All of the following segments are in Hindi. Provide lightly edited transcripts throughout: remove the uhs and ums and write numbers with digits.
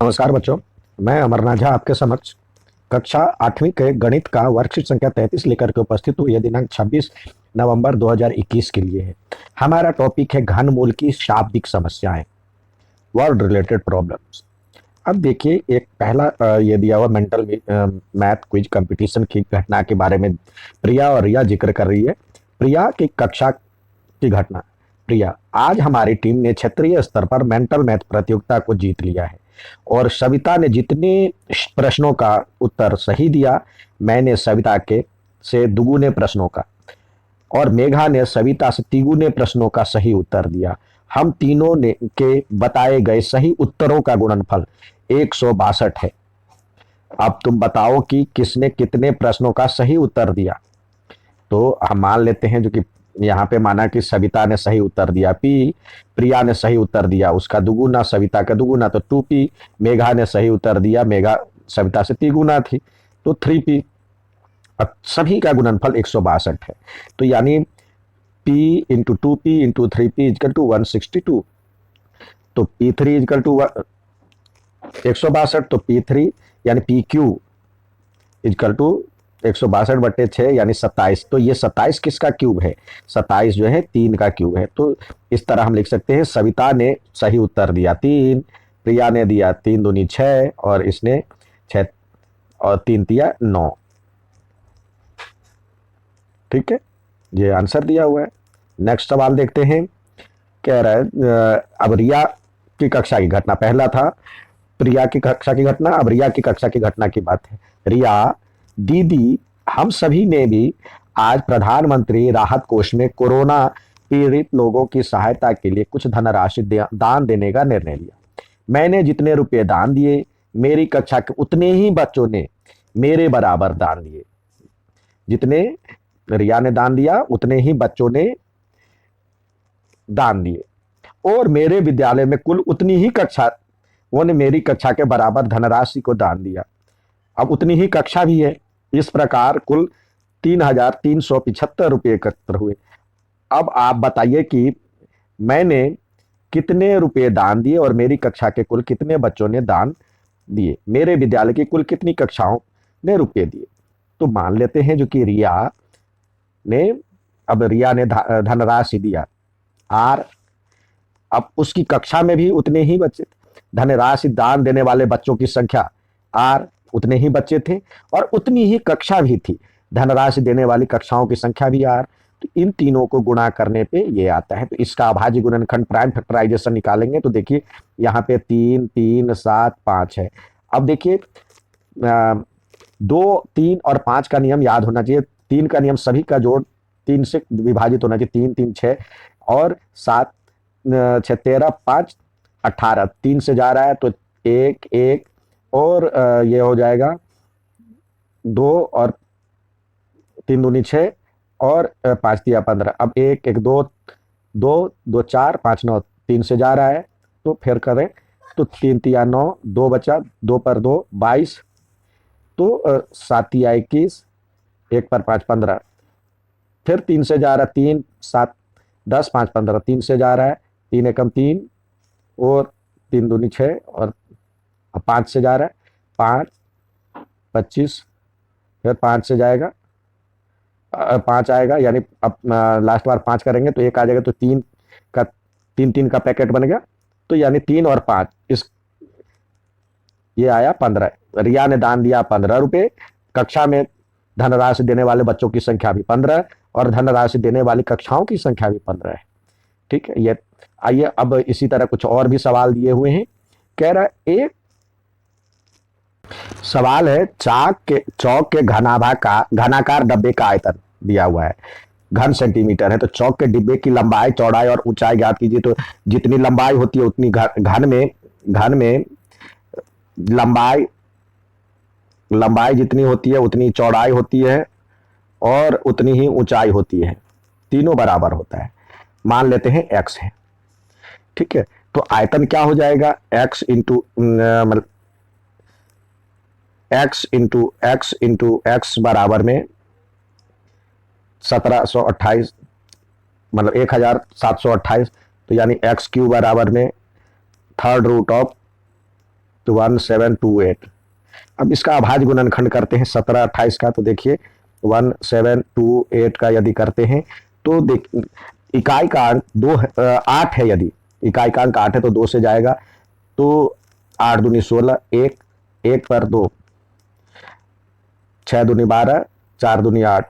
नमस्कार बच्चों। मैं अमरनाथ झा आपके समक्ष कक्षा 8वीं के गणित का वर्कशीट संख्या 33 लेकर के उपस्थित हूँ। यह दिनांक 26 नवंबर 2021 के लिए है। हमारा टॉपिक है घनमूल की शाब्दिक समस्याएं, वर्ड रिलेटेड प्रॉब्लम्स। अब देखिए, एक पहला ये दिया हुआ मेंटल मैथ क्विज कंपटीशन की घटना के बारे में प्रिया और रिया जिक्र कर रही है। प्रिया की कक्षा की घटना। प्रिया, आज हमारी टीम ने क्षेत्रीय स्तर पर मेंटल मैथ प्रतियोगिता को जीत लिया है और सविता ने जितने प्रश्नों का उत्तर सही दिया, मैंने सविता के से दुगुने प्रश्नों का और मेघा ने सविता से तिगुने प्रश्नों का सही उत्तर दिया। हम तीनों ने के बताए गए सही उत्तरों का गुणनफल 162 है। अब तुम बताओ कि किसने कितने प्रश्नों का सही उत्तर दिया। तो हम मान लेते हैं, जो कि यहाँ पे माना कि सविता ने सही उत्तर दिया पी, प्रिया ने सही उत्तर दिया उसका दुगुना, सविता का दुगुना, तो 2p। मेघा ने सही उत्तर दिया, मेघा सविता से तिगुना थी, तो 3p। अब सभी का गुणनफल 162 है। तो यानी p into 2p into 3p is equal to 162। तो p3 इजकल टू 162, तो p3 यानी pq इजकल टू 162/6 यानी 27। तो ये 27 किसका क्यूब है? 27 जो है 3 का क्यूब है। तो इस तरह हम लिख सकते हैं, सविता ने सही उत्तर दिया 3, प्रिया ने दिया 3 दूनी 6 और इसने 6 और 3 दिया 9। ठीक है, ये आंसर दिया हुआ है। नेक्स्ट सवाल देखते हैं। कह रहा है अब रिया की कक्षा की घटना। पहला था प्रिया की कक्षा की घटना, अब रिया की कक्षा की घटना की बात है। रिया, दीदी, हम सभी ने भी आज प्रधानमंत्री राहत कोष में कोरोना पीड़ित लोगों की सहायता के लिए कुछ धनराशि दान देने का निर्णय लिया। मैंने जितने रुपए दान दिए, मेरी कक्षा के उतने ही बच्चों ने मेरे बराबर दान दिए। जितने रिया ने दान दिया उतने ही बच्चों ने दान दिए और मेरे विद्यालय में कुल उतनी ही कक्षा, वो ने मेरी कक्षा के बराबर धनराशि को दान दिया। अब उतनी ही कक्षा भी है। इस प्रकार कुल 3,375 रुपये एकत्र हुए। अब आप बताइए कि मैंने कितने रुपए दान दिए और मेरी कक्षा के कुल कितने बच्चों ने दान दिए, मेरे विद्यालय की कुल कितनी कक्षाओं ने रुपए दिए। तो मान लेते हैं जो कि रिया ने, अब रिया ने धनराशि दिया आर, अब उसकी कक्षा में भी उतने ही बच्चे थे। धनराशि दान देने वाले बच्चों की संख्या आर, उतने ही बच्चे थे और उतनी ही कक्षा भी थी। धनराशि देने वाली कक्षाओं की संख्या भी आर। तो इन तीनों को गुणा करने पे ये आता है। तो इसका अभाज्य गुणनखंड प्राइम फैक्टराइजेशन निकालेंगे तो देखिए यहाँ पे 3 3 7 5 है। अब देखिए 2 3 और 5 का नियम याद होना चाहिए। 3 का नियम सभी का जोड़ 3 से विभाजित होना चाहिए। 3 3 6 और 7 6 13 5 18, 3 से जा रहा है तो 1 1 और ये हो जाएगा 2 और 3 दूनी 6 और 5 दिया 15। अब 1 1 2 2 2 4 5 9, 3 से जा रहा है तो फिर करें तो 3 तिया 9, 2 बचा, 2 पर 2 22, तो 7 तिया 21, 1 पर 5 15, फिर 3 से जा रहा है 3 7 10 5 15, 3 से जा रहा है 3 एकम 3 और 3 दूनी 6 और 5 से जा रहा है 5 25, फिर 5 से जाएगा 5 आएगा, यानी अब लास्ट बार 5 करेंगे तो 1 आ जाएगा, तो 3 का 3 3 का पैकेट बन गया। तो यानी 3 और 5 इस, ये आया 15। रिया ने दान दिया 15 रुपये। कक्षा में धनराशि देने वाले बच्चों की संख्या भी 15 और धनराशि देने वाली कक्षाओं की संख्या भी 15 है। ठीक है, ये आइए अब इसी तरह कुछ और भी सवाल दिए हुए हैं। कह रहा है एक सवाल है, चौक के घनाकार डब्बे का आयतन दिया हुआ है, घन सेंटीमीटर है। तो चौक के डिब्बे की लंबाई, चौड़ाई और ऊंचाई ज्ञात कीजिए। तो जितनी लंबाई होती है उतनी घन में लंबाई लंबाई जितनी होती है उतनी चौड़ाई होती है और उतनी ही ऊंचाई होती है। तीनों बराबर होता है। मान लेते हैं x है। ठीक है, तो आयतन क्या हो जाएगा? x इंटू मतलब x बराबर में 1728, मतलब 1728। तो यानी x क्यू बराबर में 3/√ऑफ तो 1728। अब इसका अभाज्य गुणनखंड करते हैं 17 28 का, तो देखिए 1728 का यदि करते हैं तो देख, इकाई का अंक 8 है, यदि इकाई का अंक 8 है तो 2 से जाएगा, तो 8 दूनी 16, 1 1 पर 2, 6 दूनी 12, 4 दूनी 8,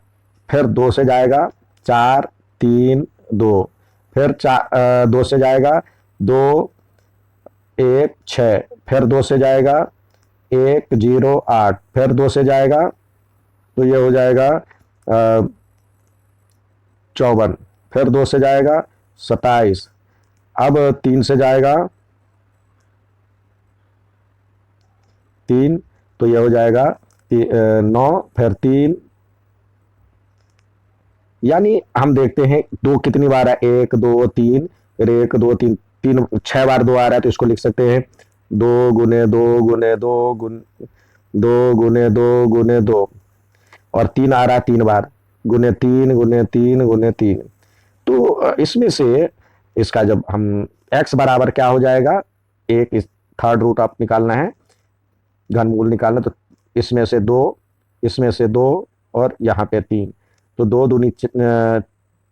फिर 2 से जाएगा 4 3 2, फिर 2 से जाएगा 2 1 6, फिर 2 से जाएगा 1 0 8, फिर 2 से जाएगा तो ये हो जाएगा 54, फिर 2 से जाएगा 27, अब 3 से जाएगा 3, तो ये हो जाएगा 9, फिर 3, यानी हम देखते हैं 2 कितनी बार है, 1 2 3, फिर 1 2 3 3 6 बार 2 आ रहा है, तो इसको लिख सकते हैं 2 गुने 2 गुने 2 2 गुने 2 गुने 2, और 3 आ रहा है 3 बार, गुने 3 गुने 3 गुने 3। तो इसमें से इसका जब हम x बराबर क्या हो जाएगा, एक इस थर्ड रूट आप निकालना है, घनमूल निकालना, तो इसमें से 2, इसमें से 2, और यहाँ पे 3, तो 2 दूनी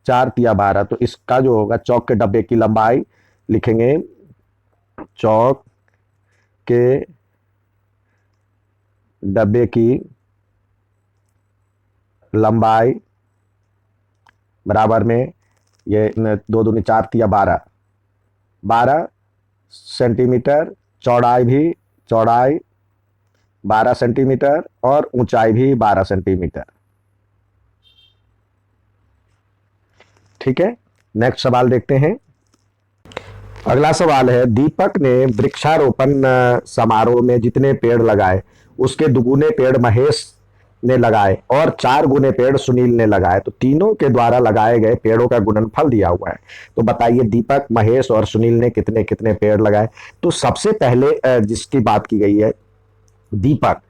4 तिया 12, तो इसका जो होगा चौक के डब्बे की लंबाई लिखेंगे, चौक के डब्बे की लंबाई बराबर में ये 2 दूनी 4 तिया 12, 12 सेंटीमीटर, चौड़ाई 12 सेंटीमीटर, और ऊंचाई भी 12 सेंटीमीटर। ठीक है, नेक्स्ट सवाल देखते हैं। अगला सवाल है, दीपक ने वृक्षारोपण समारोह में जितने पेड़ लगाए उसके दुगुने पेड़ महेश ने लगाए और 4 गुने पेड़ सुनील ने लगाए, तो तीनों के द्वारा लगाए गए पेड़ों का गुणनफल दिया हुआ है। तो बताइए दीपक, महेश और सुनील ने कितने कितने पेड़ लगाए। तो सबसे पहले जिसकी बात की गई है, दीपक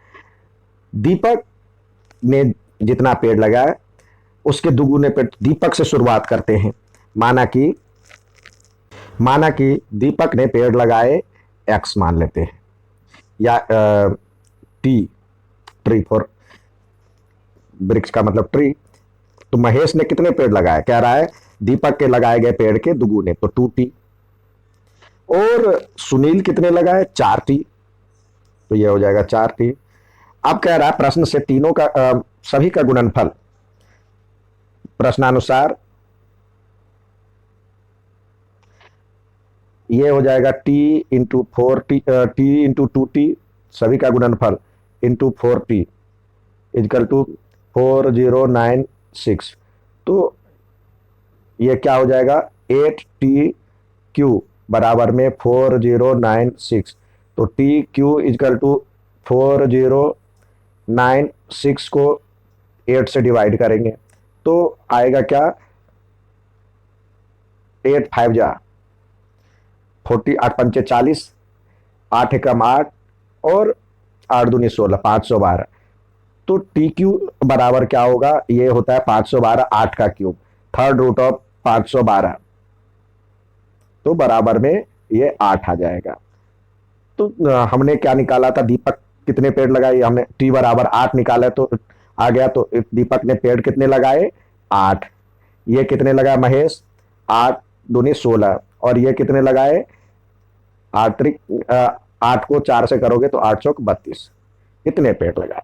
ने जितना पेड़ लगाया उसके दुगुने पेड़, दीपक से शुरुआत करते हैं। माना कि दीपक ने पेड़ लगाए x मान लेते हैं, या ट्री फॉर वृक्ष का मतलब ट्री। तो महेश ने कितने पेड़ लगाए, कह रहा है दीपक के लगाए गए पेड़ के दुगुने, तो 2t। और सुनील कितने लगाए, 4t, तो यह हो जाएगा 4t। अब कह रहा है प्रश्न से तीनों का सभी का गुणनफल प्रश्नानुसार ये हो जाएगा t into 4t, t into 2t, सभी का गुणनफल इंटू 4t इजकल टू 4096। तो ये क्या हो जाएगा, 8t³ बराबर में 4096, तो t³ इजकल टू 4096 को 8 से डिवाइड करेंगे तो आएगा क्या, 8 5 जा 40, 8 पंचे 40, 8 एकम 8, और 8 दूनी 16, 512। तो TQ बराबर क्या होगा, ये होता है 512 8 का क्यूब, थर्ड रूट ऑफ 512, तो बराबर में ये 8 आ जाएगा। तो हमने क्या निकाला था, दीपक कितने पेड़ लगाए, हमने T बराबर 8 निकाला, तो आ गया। तो दीपक ने पेड़ कितने लगाए, 8। ये कितने लगाए महेश, 8 दूनी 16, और ये कितने लगाए, 8 को 4 से करोगे तो 8 चौक 32, इतने पेड़ लगाए।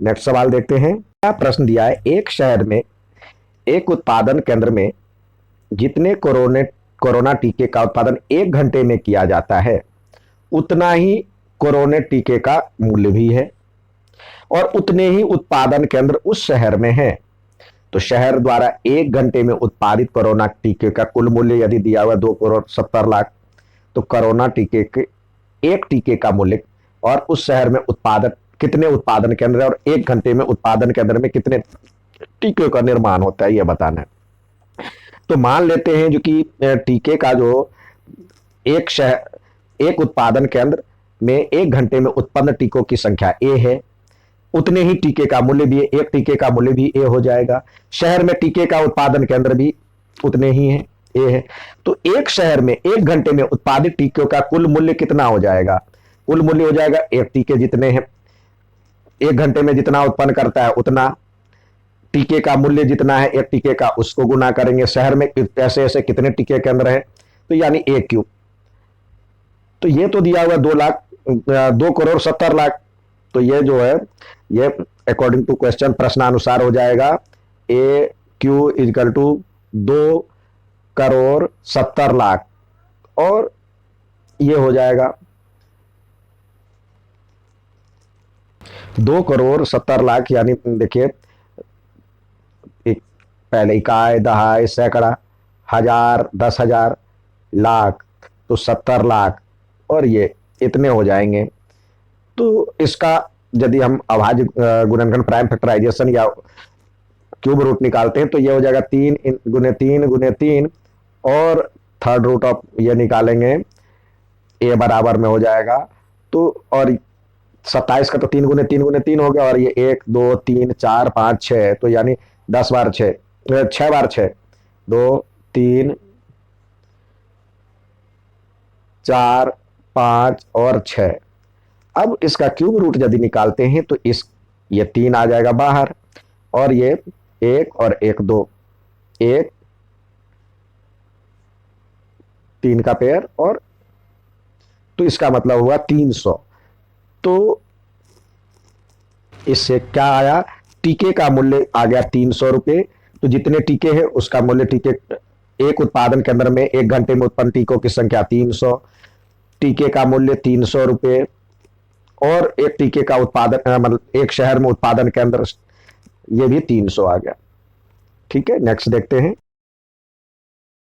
नेक्स्ट सवाल देखते हैं। क्या प्रश्न दिया है, एक शहर में एक उत्पादन केंद्र में जितने कोरोना टीके का उत्पादन 1 घंटे में किया जाता है उतना ही कोरोना टीके का मूल्य भी है, और उतने ही उत्पादन केंद्र उस शहर में है। तो शहर द्वारा 1 घंटे में उत्पादित कोरोना टीके का कुल मूल्य यदि दिया हुआ 2 करोड़ 70 लाख, तो कोरोना टीके के एक टीके का मूल्य और उस शहर में उत्पादन कितने उत्पादन केंद्र है और 1 घंटे में उत्पादन केंद्र में कितने टीके का निर्माण होता है, यह बताना है। तो मान लेते हैं जो कि टीके का जो एक उत्पादन केंद्र में 1 घंटे में उत्पन्न टीकों की संख्या A है, उतने ही टीके का मूल्य भी, एक टीके का मूल्य भी A हो जाएगा। शहर में टीके का उत्पादन केंद्र भी उतने ही है, A है। तो एक शहर में 1 घंटे में उत्पादित टीकों का कुल मूल्य कितना हो जाएगा, कुल मूल्य हो जाएगा एक टीके जितने हैं, एक घंटे में जितना उत्पन्न करता है उतना, टीके का मूल्य जितना है एक टीके का उसको गुना करेंगे, शहर में ऐसे ऐसे कितने टीके केंद्र हैं, तो यानी एक क्यू। तो ये तो दिया हुआ 2 लाख, 2 करोड़ 70 लाख। तो ये जो है ये अकॉर्डिंग टू क्वेश्चन प्रश्नानुसार हो जाएगा A Q equal to 2 crore 70 lakh, और ये हो जाएगा 2 करोड़ 70 लाख, यानी देखिए एक पहले इकाई दहाई सैकड़ा हजार 10,000 लाख, तो 70 लाख, और ये इतने हो जाएंगे। तो इसका यदि हम अभाज्य गुणनखंड प्राइम फैक्टराइजेशन या क्यूब रूट निकालते हैं तो ये हो जाएगा 3 × 3 × 3, और थर्ड रूट ऑफ ये निकालेंगे ए बराबर में हो जाएगा। तो और 27 का तो 3 × 3 × 3 हो गया, और ये 1 2 3 4 5 6, तो यानी 10 बार 6, 6 बार 6, 2 3 4 5 और 6। अब इसका क्यूब रूट यदि निकालते हैं तो ये 3 आ जाएगा बाहर, और ये 1 और 1 2, 1 3 का पेयर, और तो इसका मतलब हुआ 300। तो इससे क्या आया, टीके का मूल्य आ गया 300 रुपये। तो जितने टीके हैं उसका मूल्य, टीके एक उत्पादन केंद्र में एक घंटे में उत्पन्न टीकों की संख्या 300, टीके का मूल्य 300 रुपये, और एक टीके का उत्पादन मतलब एक शहर में उत्पादन केंद्र, ये भी 300 आ गया। ठीक है, नेक्स्ट देखते हैं।